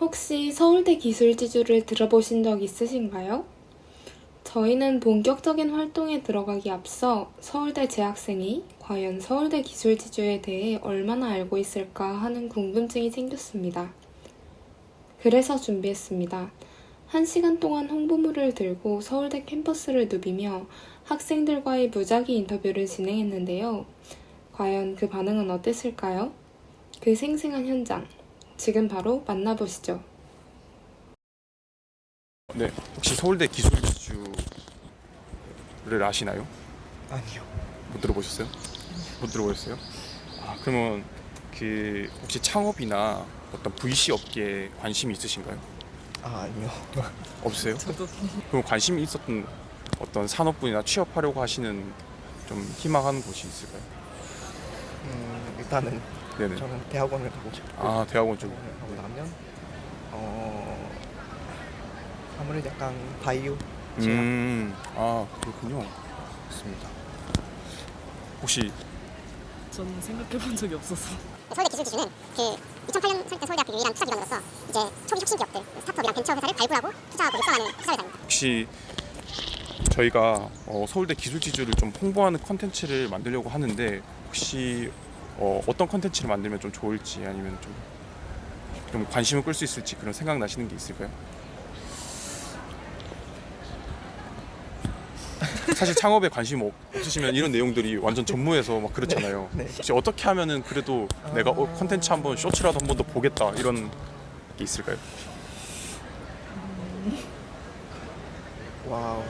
혹시 서울대 기술지주를 들어보신 적 있으신가요? 저희는 본격적인 활동에 들어가기 앞서 서울대 재학생이 과연 서울대 기술지주에 대해 얼마나 알고 있을까 하는 궁금증이 생겼습니다. 그래서 준비했습니다. 1시간 동안 홍보물을 들고 서울대 캠퍼스를 누비며 학생들과의 무작위 인터뷰를 진행했는데요. 과연 그 반응은 어땠을까요? 그 생생한 현장, 지금 바로 만나보시죠. 네, 혹시 서울대 기술지주를 아시나요? 아니요. 못 들어보셨어요? 못 들어보셨어요? 그러면 혹시 창업이나 어떤 VC 업계에 관심이 있으신가요? 아니요. 없으세요? 그럼 관심이 있었던 어떤 산업군이나 취업하려고 하시는 좀 희망하는 곳이 있을까요? 일단은 네네. 저는 대학원을 가고 싶고 대학원 쪽. 대학원을 가고 나면 아무래도 약간 바이오 제약 그렇군요. 좋습니다. 혹시 저는 생각해 본 적이 없어서. 서울대 기술지주는 그 2008년 설립된 서울대학교 유일한 투자기관으로서 이제 초기 혁신 기업들, 스타트업이나 벤처 회사를 발굴하고 투자하고 육성하는 투자회사입니다. 혹시 저희가 서울대 기술지주를 좀 홍보하는 컨텐츠를 만들려고 하는데 혹시 어떤 컨텐츠를 만들면 좀 좋을지 아니면 좀 관심을 끌 수 있을지 그런 생각 나시는 게 있을까요? 사실 창업에 관심 없으시면 이런 내용들이 완전 전무해서 막 그렇잖아요. 네. 혹시 어떻게 하면은 그래도 내가 컨텐츠 한번 쇼츠라도 한 번 더 보겠다 이런 게 있을까요? 와우.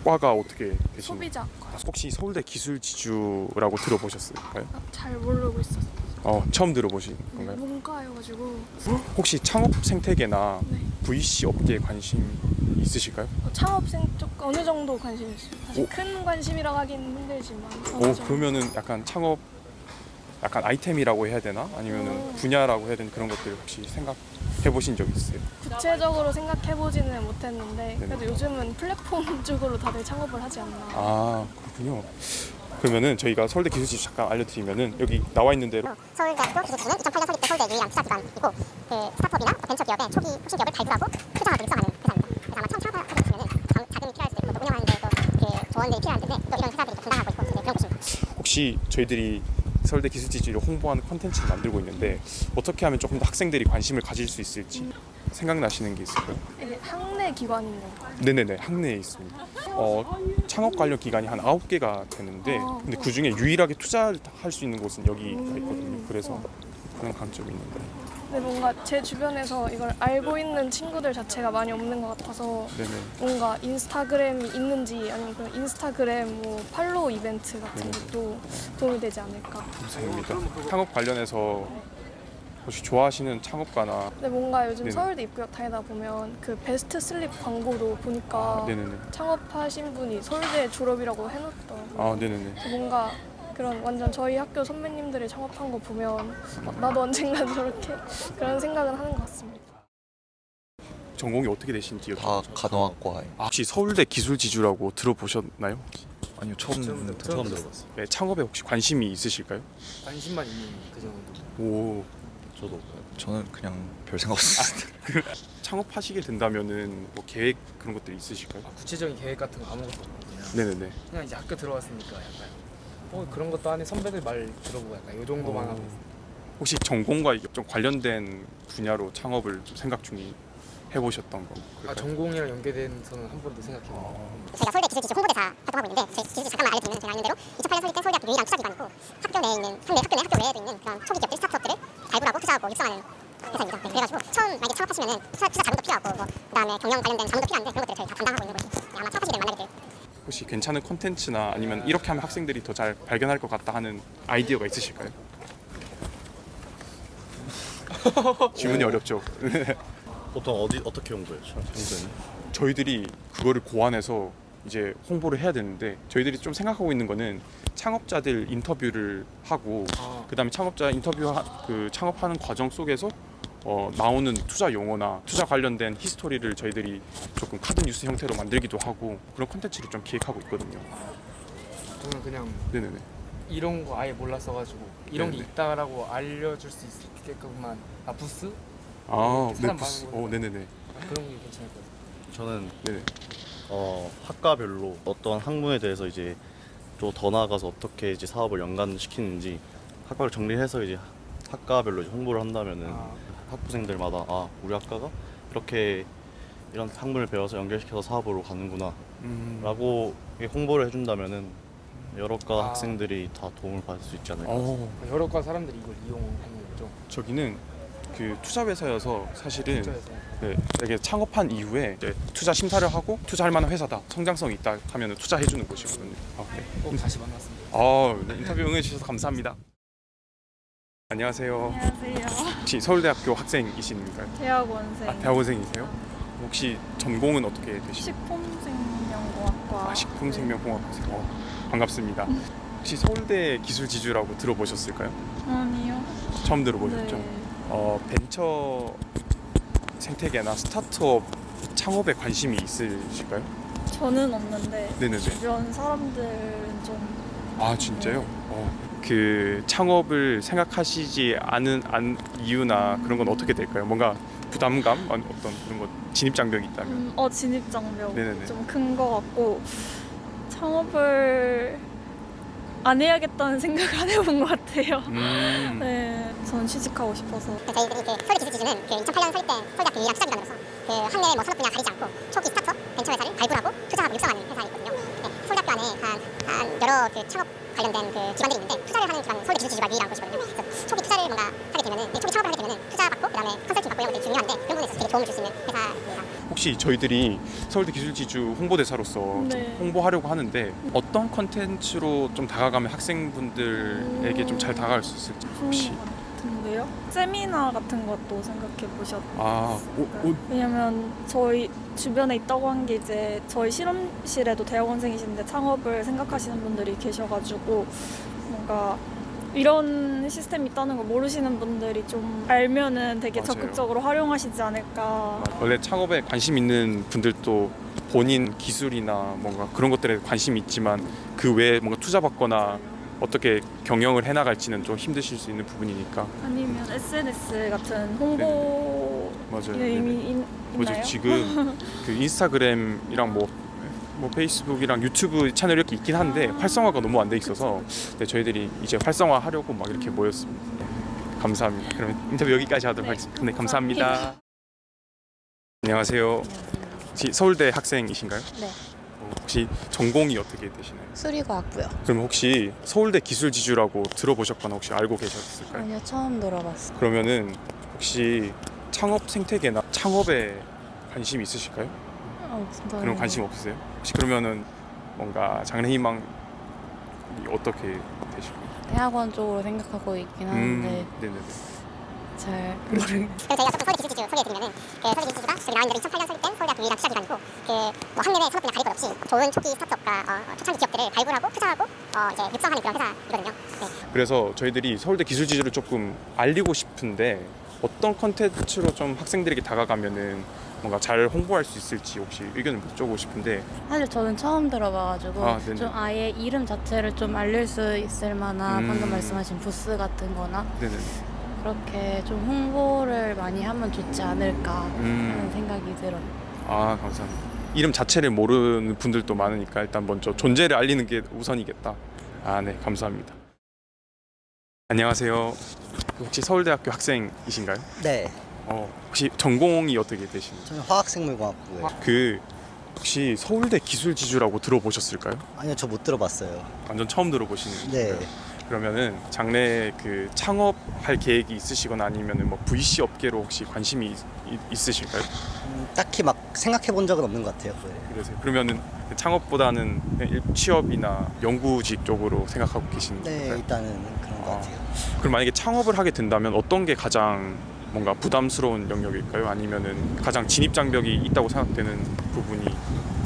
과가 어떻게 되시나요? 소비자 혹시 서울대 기술지주라고 들어보셨을까요? 잘 모르고 있어서 처음 들어보신 건가요? 문과여가지고 혹시 창업 생태계나 네. VC 업계에 관심 있으실까요? 창업생 쪽 어느 정도 관심이 있어요. 사실 오. 큰 관심이라고 하긴 힘들지만 어느 정도. 그러면은 약간 창업 약간 아이템이라고 해야 되나? 아니면은 분야라고 해야 되나 그런 것들 혹시 생각해 보신 적 있으세요? 구체적으로 생각해보지는 못했는데 네네. 그래도 요즘은 플랫폼 쪽으로 다들 창업을 하지 않나. 그렇군요. 그러면은 저희가 서울대 기술지주 잠깐 알려드리면은 여기 나와 있는 대로 서울대학교 기술지주는 2008년 설립된 서울대 유일한 투자기관이고 그 스타트업이나 벤처 기업의 초기 혁신 기업을 발굴하고 투자하고 육성하는 회사입니다. 그래서 아마 처음 창업하게 되시면은 자금이 필요할 수도 있고 또 운영하는데 또그 조언들이 필요할 텐데 또 이런 회사들이 또 등장하고 있고 이제 그런 곳입니다. 혹시 저희들이 서울대 기술지주를 홍보하는 콘텐츠를 만들고 있는데 어떻게 하면 조금 더 학생들이 관심을 가질 수 있을지 생각나시는 게 있을까요? 이게 학내 기관인 건가요? 네네네, 학내에 있습니다. 창업 관련 기관이 한 9개가 되는데 근데 그 중에 유일하게 투자할 수 있는 곳은 여기가 있거든요. 그래서 그런 강점이 있는데. 근데 뭔가 제 주변에서 이걸 알고 있는 친구들 자체가 많이 없는 것 같아서 네네. 뭔가 인스타그램이 있는지 아니면 그 인스타그램 뭐 팔로우 이벤트 같은 것도 도움이 되지 않을까. 감사합니다. 창업 관련해서 혹시 좋아하시는 창업가나 근데 뭔가 요즘 네네. 서울대 입구역 다니다 보면 그 베스트 슬립 광고도 보니까 네네네. 창업하신 분이 서울대 졸업이라고 해놓더라고요. 네네네. 그래서 뭔가 그런 완전 저희 학교 선배님들이 창업한 거 보면 나도 언젠간 저렇게 그런 생각은 하는 것 같습니다. 전공이 어떻게 되신지 다 여쭤보죠. 간호학과에. 혹시 서울대 기술지주라고 들어보셨나요? 아니요, 처음 들어봤어요. 네, 창업에 혹시 관심이 있으실까요? 관심만 있는 그 정도. 오, 저도 저는 그냥 별 생각 없었어요. 창업하시게 된다면은 뭐 계획 그런 것들이 있으실까요? 구체적인 계획 같은 거 아무것도 없고 네네네. 그냥 이제 학교 들어왔으니까 약간 그런 것도 안에 선배들 말 들어보고 약간 이 정도만 하고 있어요. 혹시 전공과 좀 관련된 분야로 창업을 좀 생각 중이 해보셨던 거? 전공이랑 연계돼서는 한 번도 생각해봤어요. 저희가 서울대 기술지주 홍보대사 활동하고 있는데 저희 기술지주 잠깐만 알려드리면 제가 아는 대로 2008년 설립된 서울대학교 유일한 투자기관이고 학교 내에 있는 학교 외에도 있는 그런 초기 기업들 스타트업들을 발굴하고 투자하고 육성하는 회사입니다. 네, 그래가지고 처음 만약에 창업하시면은 투자 자금도 필요하고 뭐 그다음에 경영 관련된 자문도 필요한데 그런 것들을 저희 다 담당하고 있는 곳이 아마 창업하시게 되면 만나게 될 혹시 괜찮은 콘텐츠나 아니면 이렇게 하면 학생들이 더 잘 발견할 것 같다 하는 아이디어가 있으실까요? 질문이 어렵죠. 보통 어떻게 홍보해요? 평소에는? 저희들이 그거를 고안해서 이제 홍보를 해야 되는데 저희들이 좀 생각하고 있는 거는 창업자들 인터뷰를 하고 그다음에 창업자 인터뷰 창업하는 과정 속에서 나오는 투자 용어나 투자 관련된 히스토리를 저희들이 조금 카드 뉴스 형태로 만들기도 하고 그런 콘텐츠를 좀 기획하고 있거든요. 저는 그냥 네네네. 이런 거 아예 몰랐어가지고 이런 게 네네. 있다라고 알려줄 수 있게끔만 부스? 아, 네, 사람 부스. 많은 곳. 네네네. 그런 게 괜찮을 것 같아요. 저는 네네. 학과별로 어떤 학문에 대해서 이제 좀 더 나아가서 어떻게 이제 사업을 연관시키는지 학과를 정리해서 이제 학과별로 이제 홍보를 한다면은 학부생들마다 우리 학과가 이렇게 이런 학문을 배워서 연결시켜서 사업으로 가는구나 라고 홍보를 해준다면은 여러 과 학생들이 다 도움을 받을 수 있지 않을까. 여러 과 사람들이 이걸 이용하는 거죠. 저기는 그 투자 회사여서 사실은 투자해서. 네, 이게 창업한 이후에 이제 투자 심사를 하고 투자할 만한 회사다, 성장성이 있다 하면 투자해 주는 곳이거든요. 네. 꼭 다시 만났습니다. 네, 인터뷰 응해 주셔서 감사합니다. 안녕하세요. 안녕하세요. 혹시 서울대학교 학생이신가요? 대학원생. 대학원생이세요? 혹시 전공은 어떻게 되시나요? 식품생명공학과. 식품생명공학생. 반갑습니다. 혹시 서울대 기술지주라고 들어보셨을까요? 아니요. 처음 들어보셨죠? 네. 벤처 생태계나 스타트업 창업에 관심이 있으실까요? 저는 없는데 네네네. 주변 사람들은 좀. 아 진짜요? 그 창업을 생각하시지 않은 이유나 그런 건 어떻게 될까요? 뭔가 부담감? 어떤 그런 거 진입장벽이 있다면? 진입장벽 네네네. 좀 큰 거 같고 창업을 안 해야겠다는 생각을 안 해본 것 같아요. 네, 전 취직하고 싶어서. 저희들이 그 서울대 기술지주는 그 2008년 설립된 서울대학교 유일한 투자기관으로서 그 학내의 뭐 산업 분야 가리지 않고 초기 스타트업, 벤처 회사를 발굴하고 투자하고 육성하는 회사이거든요. 네, 서울대학교 안에 한 여러 그 창업 관련된 그 기관들이 있는데 투자를 하는 기관은 서울대 기술지주가 유일한 곳이거든요. 그래서 초기 투자를 뭔가 하게 되면은 초기 창업을 하게 되면은 투자 받고 그다음에 컨설팅 받고 이런 것들이 중요한데 그런 부분에서 되게 도움을 줄 수 있는 회사입니다. 혹시 저희들이 서울대 기술지주 홍보대사로서 좀 네. 홍보하려고 하는데 어떤 컨텐츠로 좀 다가가면 학생분들에게 좀 잘 다가갈 수 있을지 혹시? 같은데요? 세미나 같은 것도 생각해 보셨어요? 왜냐면 저희 주변에 있다고 한 게 이제 저희 실험실에도 대학원생이신데 창업을 생각하시는 분들이 계셔가지고 뭔가 이런 시스템이 있다는 걸 모르시는 분들이 좀 알면은 되게 맞아요. 적극적으로 활용하시지 않을까. 원래 창업에 관심 있는 분들도 본인 기술이나 뭔가 그런 것들에 관심이 있지만 그 외에 뭔가 투자받거나 어떻게 경영을 해나갈지는 좀 힘드실 수 있는 부분이니까. 아니면 SNS 같은 홍보 맞아요. 이미 뭐죠? 있나요? 지금 그 인스타그램이랑 뭐 페이스북이랑 유튜브 채널 이렇게 있긴 한데 활성화가 너무 안 돼 있어서 네, 저희들이 이제 활성화하려고 막 이렇게 모였습니다. 네, 감사합니다. 그러면 인터뷰 여기까지 하도록 하겠습니다. 네, 감사합니다. 안녕하세요. 혹시 서울대 학생이신가요? 네. 혹시 전공이 어떻게 되시나요? 수리과학부요. 그럼 혹시 서울대 기술지주라고 들어보셨거나 혹시 알고 계셨을까요? 아니요, 처음 들어봤어요. 그러면은 혹시 창업 생태계나 창업에 관심이 있으실까요? 그런 관심 없으세요? 혹시 그러면은 뭔가 장래희망이 어떻게 되실까요? 대학원 쪽으로 생각하고 있긴 하는데 네네네. 잘 모르겠어요. 그럼 저희가 조금 서울대 기술지주 소개해드리면은 그 서울대 기술지주가 저기 나와 있는 대로 2008년 설립된 서울대학교 유일한 투자기관이고 그뭐 학내외 산업 분야 가릴 것 없이 좋은 초기 스타트업과 초창기 기업들을 발굴하고 투자하고 이제 육성하는 그런 회사이거든요. 네. 그래서 저희들이 서울대 기술지주를 조금 알리고 싶은데 어떤 컨텐츠로 좀 학생들에게 다가가면은 뭔가 잘 홍보할 수 있을지 혹시 의견을 여쭤보고 싶은데. 사실 저는 처음 들어봐가지고 네네. 좀 아예 이름 자체를 좀 알릴 수 있을 만한 방금 말씀하신 부스 같은 거나 네네. 그렇게 좀 홍보를 많이 하면 좋지 않을까 하는 생각이 들어요. 감사합니다. 이름 자체를 모르는 분들도 많으니까 일단 먼저 존재를 알리는 게 우선이겠다. 네, 감사합니다. 안녕하세요. 혹시 서울대학교 학생이신가요? 네, 혹시 전공이 어떻게 되시나요? 저는 화학생물공학부예요. 혹시 서울대 기술지주라고 들어보셨을까요? 아니요, 저 못 들어봤어요. 완전 처음 들어보시는 네. 거예요? 그러면은 장래 그 창업할 계획이 있으시거나 아니면은 뭐 VC 업계로 혹시 관심이 있으실까요? 딱히 막 생각해 본 적은 없는 것 같아요. 그러세요. 그러면은 창업보다는 그냥 취업이나 연구직 쪽으로 생각하고 계신 네, 건가요? 일단은 그런 것 같아요. 그럼 만약에 창업을 하게 된다면 어떤 게 가장 뭔가 부담스러운 영역일까요? 아니면은 가장 진입 장벽이 있다고 생각되는 부분이?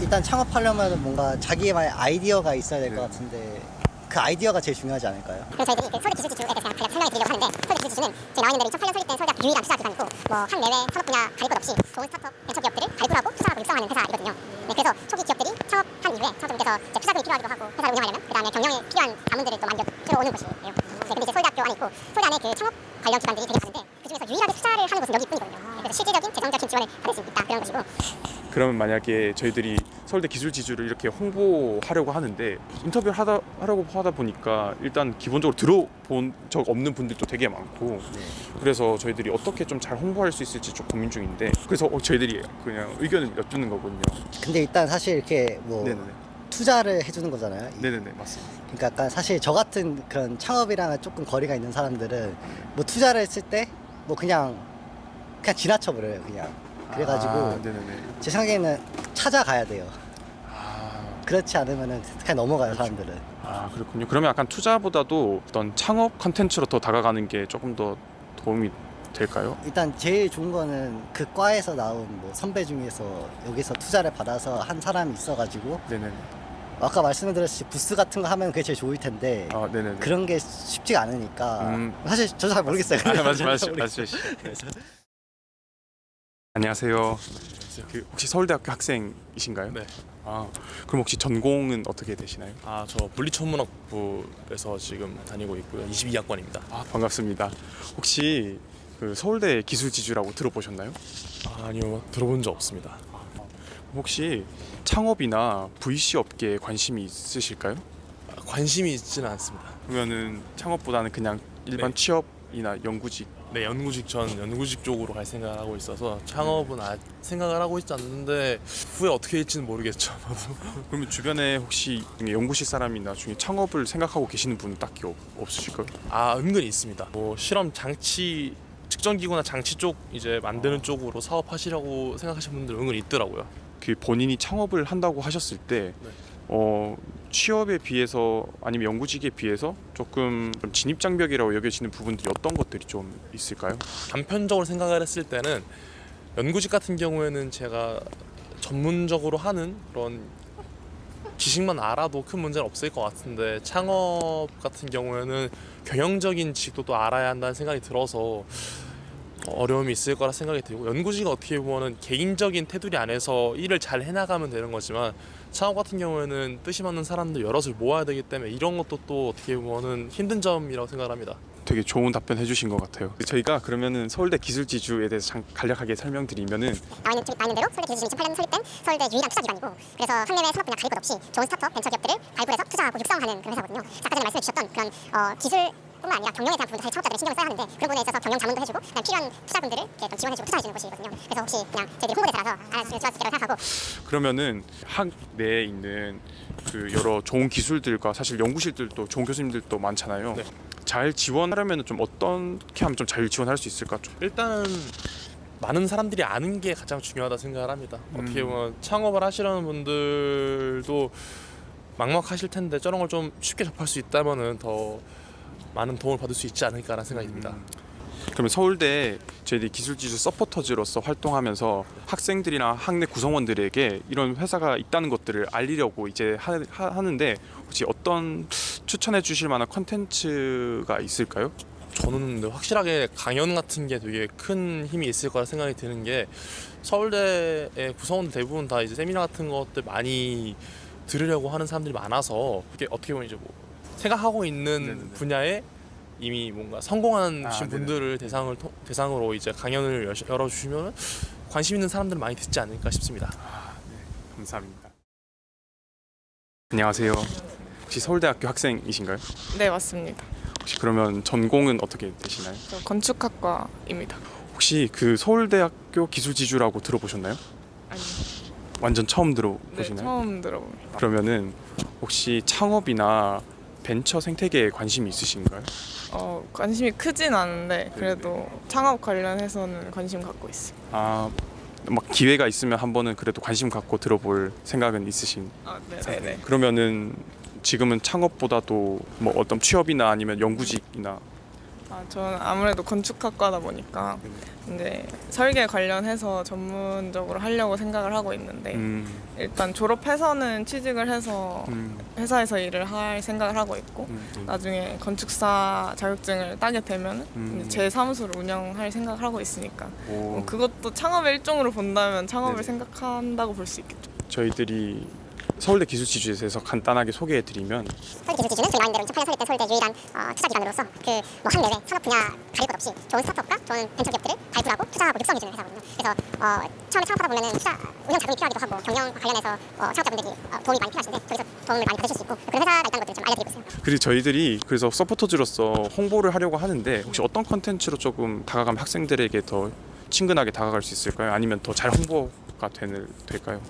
일단 창업하려면 뭔가 자기의 아이디어가 있어야 될 것 네. 같은데 그 아이디어가 제일 중요하지 않을까요? 그래서 저희들이 그 서울대 기술지주에 대해서 간략 설명해 드리려고 하는데 서울대 기술지주는 저희 나와 있는 대로 2008년 설립된 서울대학교 유일한 투자기관이고 뭐 학내외 산업 분야 가릴 것 없이 좋은 스타트업, 벤처 기업들을 발굴하고 투자하고 육성하는 회사이거든요. 네, 그래서 초기 기업들이 창업한 이후에 창업자분께서 투자금이 필요하기도 하고 회사를 운영하려면 그 다음에 경영에 필요한 자문들을 또 많이 필요로 들어오는 곳이에요. 네, 근데 이제 서울대학교 안에 있고 서울대 안에 그 창업 관련 기관들이 되게 많은데 그중에서 유일하게 투자를 하는 곳은 여기뿐이거든요. 네, 그래서 실질적인 재정적인 지원을 받을 수 있다 그런 것이고. 그러면 만약에 저희들이 서울대 기술지주를 이렇게 홍보하려고 하는데 인터뷰를 하려고 하다 보니까 일단 기본적으로 들어본 적 없는 분들도 되게 많고 그래서 저희들이 어떻게 좀 잘 홍보할 수 있을지 좀 고민 중인데 그래서 저희들이 그냥 의견을 여쭙는 거거든요. 근데 일단 사실 이렇게 뭐 네네네. 투자를 해주는 거잖아요. 네네네 맞습니다. 그러니까 약간 사실 저 같은 그런 창업이랑은 조금 거리가 있는 사람들은 뭐 투자를 했을 때 뭐 그냥 지나쳐 버려요. 그냥. 그래가지고 네네네. 제 생각에는 찾아가야 돼요. 아, 그렇지 않으면은 그냥 넘어가요 사람들은. 아 그렇군요. 그러면 약간 투자보다도 어떤 창업 컨텐츠로 더 다가가는 게 조금 더 도움이 될까요? 일단 제일 좋은 거는 그 과에서 나온 뭐 선배 중에서 여기서 투자를 받아서 한 사람이 있어가지고 네네. 아까 말씀드렸듯이 부스 같은 거 하면 그게 제일 좋을 텐데 아 네네. 그런 게 쉽지가 않으니까 사실 저도 잘 모르겠어요. 맞으시죠. 안녕하세요. 그 혹시 서울대학교 학생이신가요? 네. 아 그럼 혹시 전공은 어떻게 되시나요? 아, 저 물리천문학부에서 지금 다니고 있고요. 22학번입니다. 아 반갑습니다. 혹시 그 서울대 기술지주라고 들어보셨나요? 아, 아니요, 들어본 적 없습니다. 혹시 창업이나 VC 업계에 관심이 있으실까요? 아, 관심이 있지는 않습니다. 그러면은 창업보다는 그냥 일반 네. 취업이나 연구직. 네, 전 연구직 쪽으로 갈 생각을 하고 있어서 창업은 생각을 하고 있지 않는데 후에 어떻게 될지는 모르겠죠. 그러면 주변에 혹시 연구실 사람이나 중에 창업을 생각하고 계시는 분 딱히 없으실까요? 아, 은근히 있습니다. 뭐 실험 장치 측정기구나 장치 쪽 이제 만드는 쪽으로 사업하시려고 생각하시는 분들 은근히 있더라고요. 그 본인이 창업을 한다고 하셨을 때 네. 취업에 비해서 아니면 연구직에 비해서 조금 좀 진입장벽이라고 여겨지는 부분들이 어떤 것들이 좀 있을까요? 단편적으로 생각을 했을 때는 연구직 같은 경우에는 제가 전문적으로 하는 그런 지식만 알아도 큰 문제는 없을 것 같은데 창업 같은 경우에는 경영적인 지식도 또 알아야 한다는 생각이 들어서 어려움이 있을 거라 생각이 들고 연구직은 어떻게 보면 개인적인 테두리 안에서 일을 잘 해나가면 되는 거지만 창업 같은 경우에는 뜻이 맞는 사람들 여럿을 모아야 되기 때문에 이런 것도 또 어떻게 보면 힘든 점이라고 생각을 합니다. 되게 좋은 답변 해주신 것 같아요. 저희가 그러면은 서울대 기술지주에 대해서 간략하게 설명드리면은 나와 있는 대로 서울대 기술지주 2008년 설립된 서울대 유일한 투자기관이고 그래서 학내외 산업 분야 가릴 것 없이 좋은 스타트업 벤처 기업들을 발굴해서 투자하고 육성하는 그런 회사거든요. 아까 전에 말씀해 주셨던 그런 기술뿐만 아니라 경영에 대한 부분도 사실 창업자들이 신경을 써야 하는데 그런 부분에 있어서 경영 자문도 해주고 그다음 필요한 투자분들을 이렇게 좀 지원해주고 투자해주는 곳이거든요. 그래서 혹시 그냥 저희들이 홍보대사라서 알아주시면 좋았을 거라고 생각하고 그러면은 학 내에 있는 그 여러 좋은 기술들과 사실 연구실들도 좋은 교수님들도 많잖아요. 네. 잘 지원하려면 좀 어떻게 하면 좀 잘 지원할 수 있을까? 일단 많은 사람들이 아는 게 가장 중요하다 생각을 합니다. 어떻게 보면 창업을 하시려는 분들도 막막하실 텐데 저런 걸 좀 쉽게 접할 수 있다면은 더 많은 도움을 받을 수 있지 않을까라는 생각이 듭니다. 그러면 서울대 저희들이 기술지주 서포터즈로서 활동하면서 학생들이나 학내 구성원들에게 이런 회사가 있다는 것들을 알리려고 이제 하는데 혹시 어떤 추천해 주실 만한 컨텐츠가 있을까요? 저는 근데 확실하게 강연 같은 게 되게 큰 힘이 있을 거라 생각이 드는 게 서울대의 구성원 대부분 다 이제 세미나 같은 것들 많이 들으려고 하는 사람들이 많아서 이게 어떻게 보면 이제 뭐 생각하고 있는 네네네. 분야에 이미 뭔가 성공하신 네네. 분들을 대상으로 이제 강연을 열어주시면 관심 있는 사람들은 많이 듣지 않을까 싶습니다. 네, 감사합니다. 안녕하세요. 혹시 서울대학교 학생이신가요? 네, 맞습니다. 혹시 그러면 전공은 어떻게 되시나요? 저 건축학과입니다. 혹시 그 서울대학교 기술지주라고 들어보셨나요? 아니요. 완전 처음 네, 들어보시나요? 처음 들어봅니다. 그러면은 혹시 창업이나 벤처 생태계에 관심이 있으신가요? 관심이 크진 않은데 그래도 창업 관련해서는 관심 갖고 있어요. 막 기회가 있으면 한번은 그래도 관심 갖고 들어볼 생각은 있으신? 네네. 그러면은 지금은 창업보다도 뭐 어떤 취업이나 아니면 연구직이나 저는 아무래도 건축학과다 보니까 이제 설계 관련해서 전문적으로 하려고 생각을 하고 있는데 일단 졸업해서는 취직을 해서 회사에서 일을 할 생각을 하고 있고 나중에 건축사 자격증을 따게 되면 이제 제 사무소를 운영할 생각을 하고 있으니까 그것도 창업의 일종으로 본다면 창업을 네네. 생각한다고 볼 수 있겠죠. 저희들이 서울대 기술지주에 대해서 간단하게 소개해드리면 서울대 기술지주는 저희 나름대로 2008년 설립된 서울대 유일한 투자 기관으로서 그 학내외 산업 분야 가릴 것 없이 좋은 스타트업과 좋은 벤처기업들을 발굴하고 투자하고 육성해주는 회사거든요. 그래서 처음에 창업하다 보면은 투자 운영 자금이 필요하기도 하고 경영과 관련해서 창업자분들이 도움이 많이 필요하신데 거기서 도움을 많이 받으실 수 있고 그런 회사가 있다는 것들을 좀 알려드리고 있어요. 그리고 저희들이 그래서 서포터즈로서 홍보를 하려고 하는데 혹시 어떤 컨텐츠로 조금 다가가면 학생들에게 더 친근하게 다가갈 수 있을까요? 아니면 더 잘 홍보가 될까요?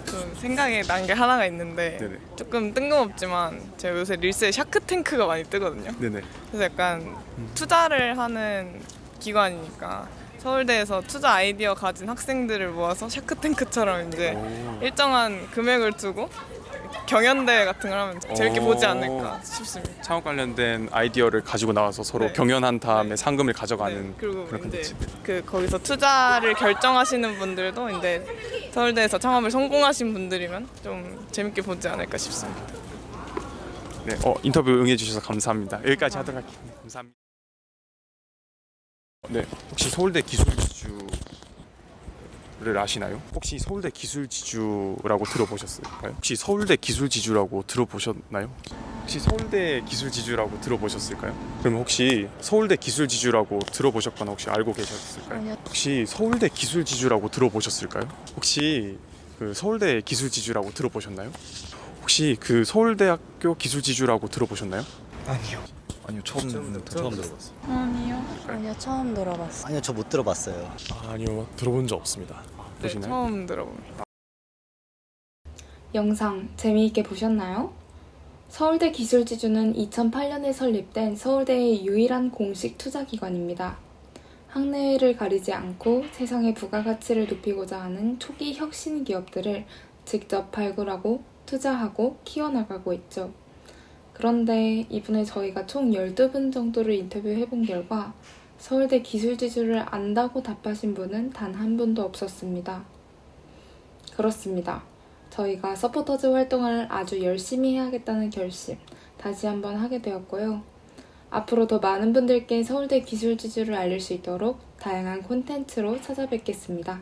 좀 생각이 난 게 하나가 있는데 네네. 조금 뜬금없지만 제가 요새 릴스에 샤크탱크가 많이 뜨거든요. 네네. 그래서 약간 투자를 하는 기관이니까 서울대에서 투자 아이디어 가진 학생들을 모아서 샤크탱크처럼 이제 일정한 금액을 두고 경연대회 같은 걸 하면 재밌게 보지 않을까 싶습니다. 창업 관련된 아이디어를 가지고 나와서 서로 네. 경연한 다음에 상금을 가져가는 그리고 그런 이제 컨텐츠. 거기서 투자를 결정하시는 분들도 이제 서울대에서 창업을 성공하신 분들이면 좀 재밌게 보지 않을까 싶습니다. 네, 인터뷰 응해주셔서 감사합니다. 여기까지 하도록 할게요. 네, 감사합니다. 네, 혹시 서울대 기술지주를 아시나요? 혹시 서울대 기술지주라고 들어보셨을까요? 혹시 서울대 기술지주라고 들어보셨나요? 혹시 서울대 기술지주라고 들어보셨을까요? 그럼 혹시 서울대 기술지주라고 들어보셨거나 혹시 알고 계셨을까요? 아니요. 혹시 서울대 기술지주라고 들어보셨을까요? 혹시 그 서울대 기술지주라고 들어보셨나요? 혹시 그 서울대학교 기술지주라고 들어보셨나요? 아니요 처음 들어봤어요. 아니요, 처음 들어봤어요. 아니요, 저 못 들어봤어요. 아니요, 들어본 적 없습니다. 네, 보시나요? 처음 들어봅니다. 영상 재미있게 보셨나요? 서울대 기술지주는 2008년에 설립된 서울대의 유일한 공식 투자기관입니다. 학내외를 가리지 않고 세상의 부가가치를 높이고자 하는 초기 혁신 기업들을 직접 발굴하고 투자하고 키워나가고 있죠. 그런데 이번에 저희가 총 12분 정도를 인터뷰해본 결과 서울대 기술지주를 안다고 답하신 분은 단 한 분도 없었습니다. 그렇습니다. 저희가 서포터즈 활동을 아주 열심히 해야겠다는 결심 다시 한번 하게 되었고요. 앞으로 더 많은 분들께 서울대 기술지주를 알릴 수 있도록 다양한 콘텐츠로 찾아뵙겠습니다.